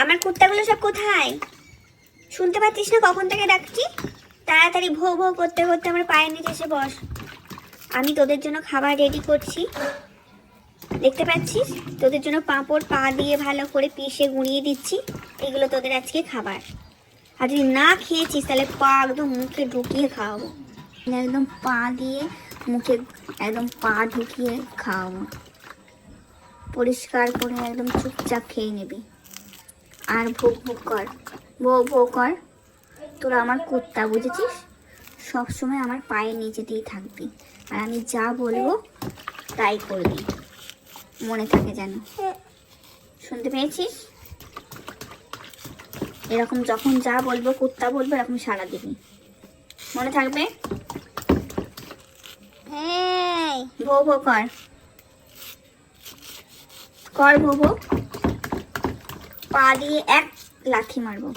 আমার কুত্তাগুলো সব কোথায়? শুনতে পাচ্ছিস না কখন থেকে ডাকছি? তাড়াতাড়ি ভো ভো করতে করতে আমার পায়ের নিচে এসে বস। আমি তোদের জন্য খাবার রেডি করছি, দেখতে পাচ্ছিস? তোদের জন্য পাঁপড় পা দিয়ে ভালো করে পিষে গুঁড়িয়ে দিচ্ছি। এগুলো তোদের আজকে খাবার। আর যদি না খেয়েছিস তাহলে পা একদম মুখে ঢুকিয়ে খাওয়াবো। একদম পা দিয়ে মুখে একদম পা ঢুকিয়ে খাওয়াবো। পরিষ্কার করে একদম চুপচাপ খেয়ে নিবি। আর ভোগ ভোগ কর, ভো ভো কর। তোরা আমার কুত্তা, বুঝেছিস? সবসময় আমার পায়ের নিচেতেই থাকবি, আর আমি যা বলবো তাই করবি, মনে থাকে যেন। শুনতে পেয়েছিস? এরকম যখন যা বলবো, কুত্তা বলবো, এরকম সাড়া দিবি, মনে থাকবে? ভো ভো কর, কর ভো ভো। পা দিয়ে এক লাথি মারবো।